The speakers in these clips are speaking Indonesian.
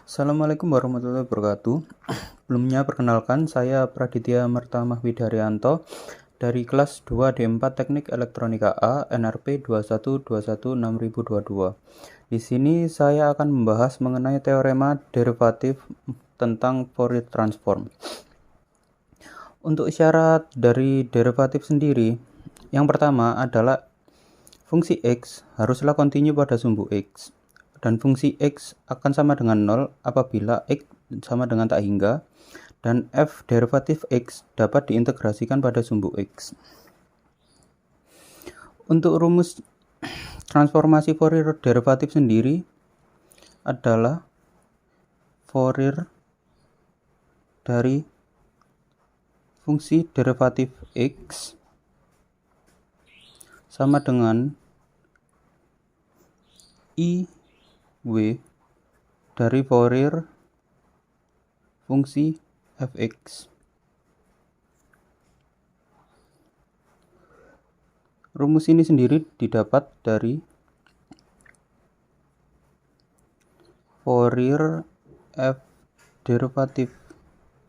Assalamualaikum warahmatullahi wabarakatuh. Sebelumnya perkenalkan, saya Praditya Mertamah Widaryanto dari kelas 2D4 Teknik Elektronika A NRP 21216022. Di sini saya akan membahas mengenai teorema derivatif tentang Fourier transform. Untuk syarat dari derivatif sendiri, yang pertama adalah fungsi X haruslah kontinu pada sumbu X. Dan fungsi X akan sama dengan 0 apabila X sama dengan tak hingga, dan f derivatif X dapat diintegrasikan pada sumbu X. Untuk rumus transformasi Fourier derivatif sendiri adalah Fourier dari fungsi derivatif X sama dengan W dari Fourier fungsi fx. Rumus ini sendiri didapat dari Fourier f derivatif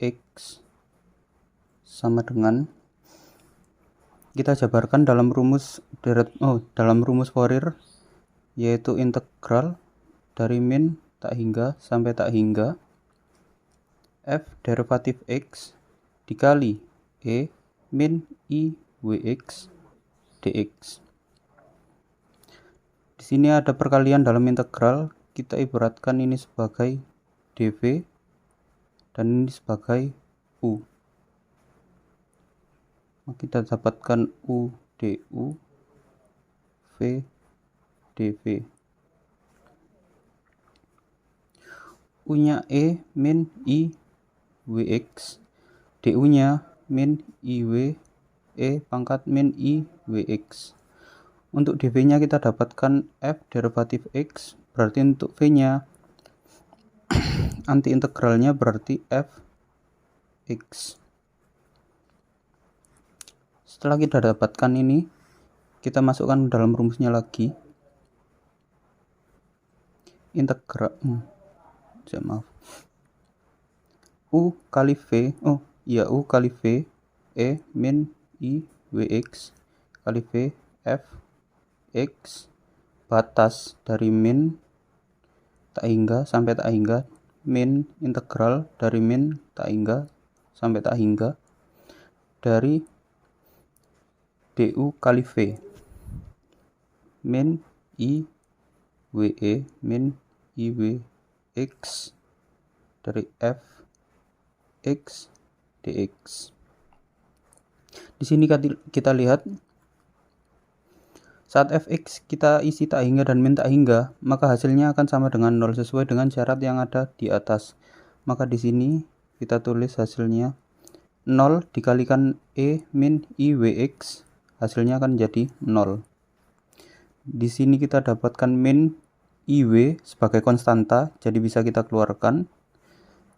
x sama dengan, kita jabarkan dalam rumus Fourier, yaitu integral dari min tak hingga sampai tak hingga f derivatif x dikali e min i wx dx. Di sini ada perkalian dalam integral, kita ibaratkan ini sebagai dv dan ini sebagai u. Kita dapatkan u du v dv. U-nya E min I Wx, Du-nya min IW E pangkat min I Wx. Untuk dv-nya kita dapatkan f derivatif x, berarti untuk v-nya anti integralnya berarti f x. Setelah kita dapatkan ini, kita masukkan dalam rumusnya lagi. Integral U kali V, U kali V E min I Wx kali V f x batas dari min tak hingga sampai tak hingga, min integral dari min tak hingga sampai tak hingga dari du kali V min I we min I w x dari f x dx. Di sini kita lihat saat fx kita isi tak hingga dan min tak hingga, maka hasilnya akan sama dengan 0 sesuai dengan syarat yang ada di atas. Maka di sini kita tulis hasilnya 0 dikalikan e min I wx, hasilnya akan jadi 0. Di sini kita dapatkan min IW sebagai konstanta, jadi bisa kita keluarkan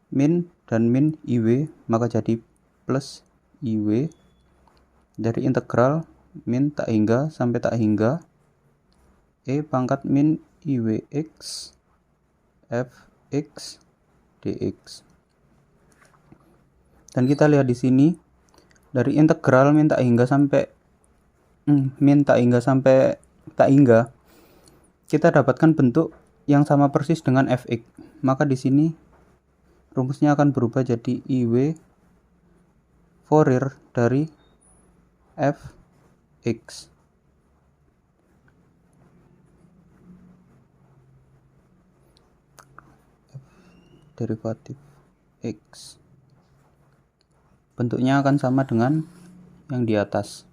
min dan min IW, maka jadi plus IW dari integral min tak hingga sampai tak hingga E pangkat min IWX fx dx. Dan kita lihat di sini dari integral min tak hingga sampai tak hingga, kita dapatkan bentuk yang sama persis dengan fx. Maka di sini rumusnya akan berubah jadi IW Fourier dari fx. Derivatif x bentuknya akan sama dengan yang di atas.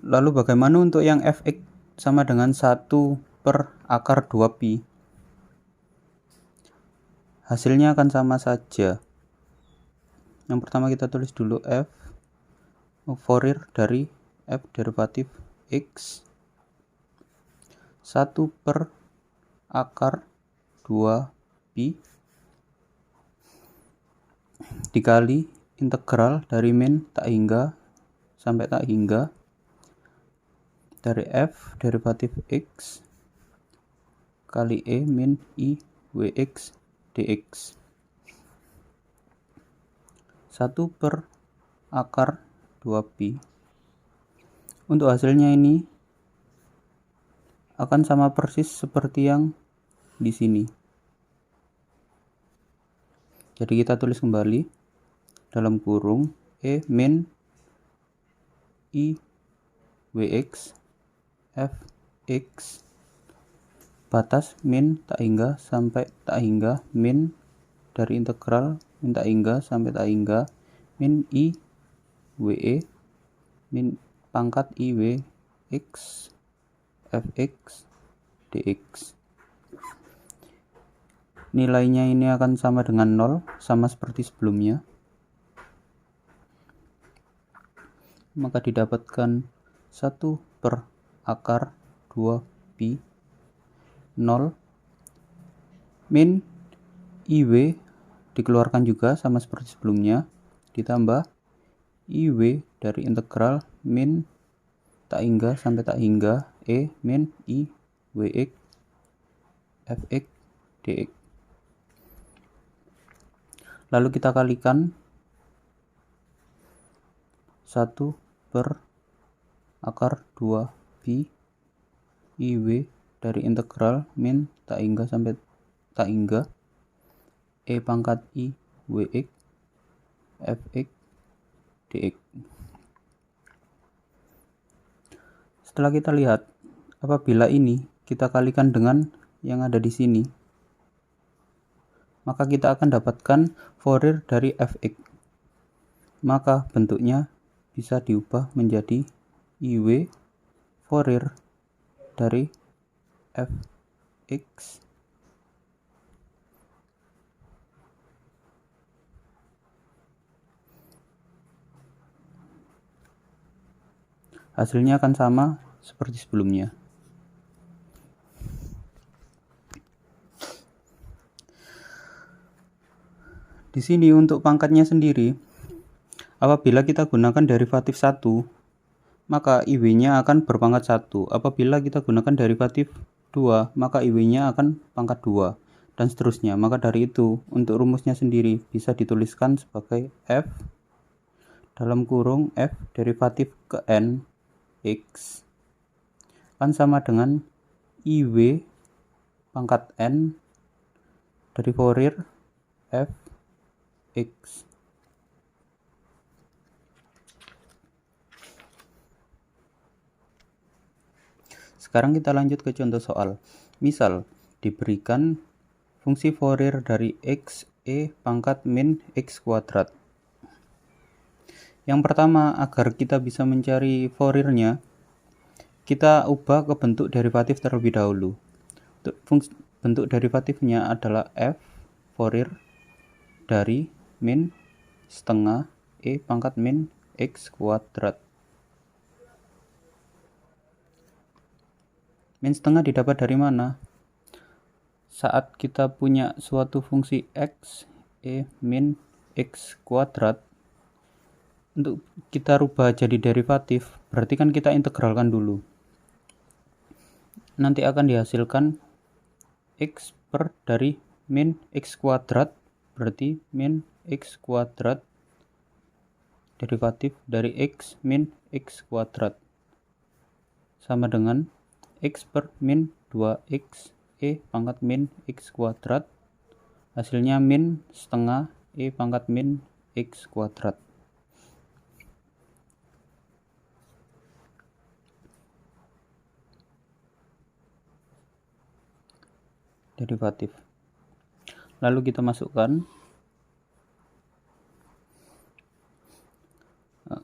Lalu bagaimana untuk yang fx sama dengan 1 per akar 2pi? Hasilnya akan sama saja. Yang pertama kita tulis dulu f Fourier dari f derivatif x 1 per akar 2pi dikali integral dari min tak hingga sampai tak hingga dari f derivatif x kali E min I Wx dx. 1 per akar 2pi. Untuk hasilnya ini akan sama persis seperti yang di sini. Jadi kita tulis kembali dalam kurung E min I Wx Fx batas min tak hingga sampai tak hingga min dari integral min tak hingga sampai tak hingga min I We min pangkat I Wx Fx dx. Nilainya ini akan sama dengan 0, sama seperti sebelumnya. Maka didapatkan 1 per akar 2pi 0 min IW dikeluarkan juga sama seperti sebelumnya, ditambah IW dari integral min tak hingga sampai tak hingga E min I Wx Fx dx. Lalu kita kalikan 1 per akar 2pi IW dari integral min tak hingga sampai tak hingga E pangkat I Wx Fx dx. Setelah kita lihat, apabila ini kita kalikan dengan yang ada di sini, maka kita akan dapatkan Fourier dari Fx. Maka bentuknya bisa diubah menjadi IW Fourier dari Fx hasilnya akan sama seperti sebelumnya. Di sini untuk pangkatnya sendiri, apabila kita gunakan derivatif 1, maka IW-nya akan berpangkat 1. Apabila kita gunakan derivatif 2, maka IW-nya akan pangkat 2, dan seterusnya. Maka dari itu, untuk rumusnya sendiri bisa dituliskan sebagai F dalam kurung F derivatif ke N X kan sama dengan IW pangkat N dari Fourier Fx. Sekarang kita lanjut ke contoh soal. Misal diberikan fungsi Fourier dari x e pangkat min x kuadrat. Yang pertama, agar kita bisa mencari Fouriernya, kita ubah ke bentuk derivatif terlebih dahulu. Bentuk derivatifnya adalah f Fourier dari min setengah e pangkat min x kuadrat. Min setengah didapat dari mana? Saat kita punya suatu fungsi x e min x kuadrat, untuk kita rubah jadi derivatif, berarti kan kita integralkan dulu. Nanti akan dihasilkan x per dari min x kuadrat, berarti min x kuadrat derivatif dari x min x kuadrat sama dengan x per min 2x e pangkat min x kuadrat, hasilnya min setengah e pangkat min x kuadrat. Derivatif. Lalu kita masukkan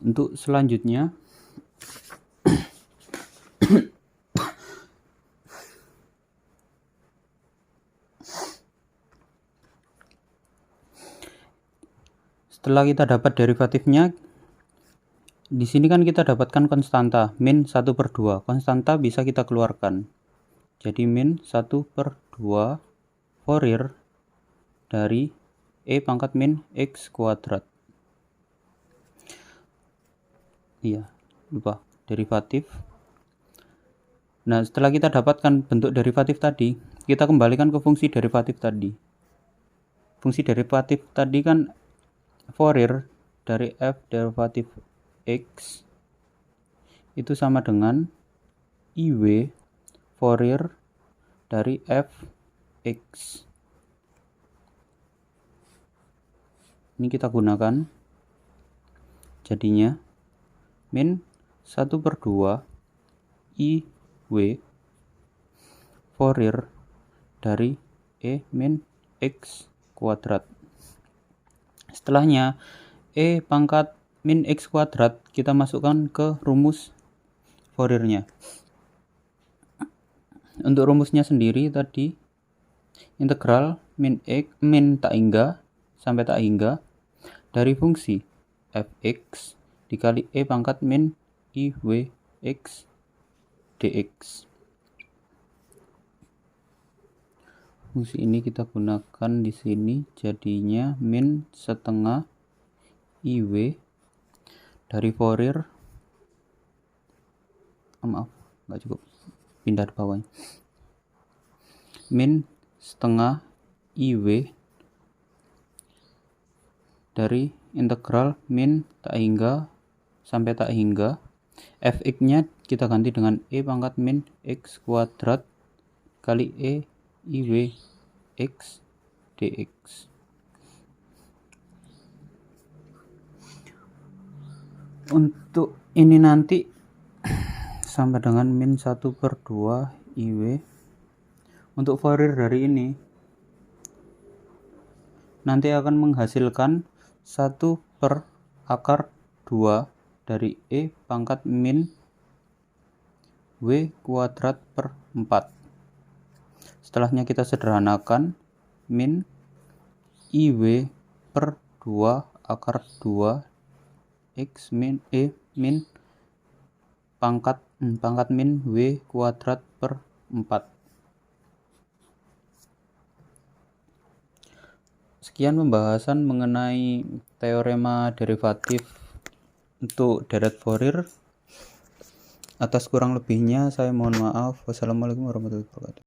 untuk selanjutnya. Setelah kita dapat derivatifnya, di sini kan kita dapatkan konstanta min 1/2. Konstanta bisa kita keluarkan. Jadi min 1/2 Fourier dari e pangkat min x kuadrat. Iya, lupa derivatif. Nah, setelah kita dapatkan bentuk derivatif tadi, kita kembalikan ke fungsi derivatif tadi. Fungsi derivatif tadi kan Fourier dari f derivatif x itu sama dengan IW Fourier dari f x. Ini kita gunakan, jadinya min 1/2 IW Fourier dari E min X kuadrat. Setelahnya E pangkat min X kuadrat kita masukkan ke rumus Fouriernya. Untuk rumusnya sendiri tadi integral min tak hingga sampai tak hingga dari fungsi fx dikali E pangkat min IW X dx. Fungsi ini kita gunakan di sini, jadinya min setengah IW dari Fourier, nggak cukup, pindah ke bawahnya, min setengah IW dari integral min tak hingga sampai tak hingga fx nya kita ganti dengan E pangkat min X kuadrat kali E IW X dx. Untuk ini nanti sama dengan min 1/2 IW. Untuk Fourier dari ini nanti akan menghasilkan 1/2 dari E pangkat min W kuadrat per 4. Setelahnya kita sederhanakan, min IW per 2 akar 2 X min E min pangkat min W kuadrat per 4. Sekian pembahasan mengenai teorema derivatif untuk deret Fourier. Atas kurang lebihnya saya mohon maaf. Wassalamualaikum warahmatullahi wabarakatuh.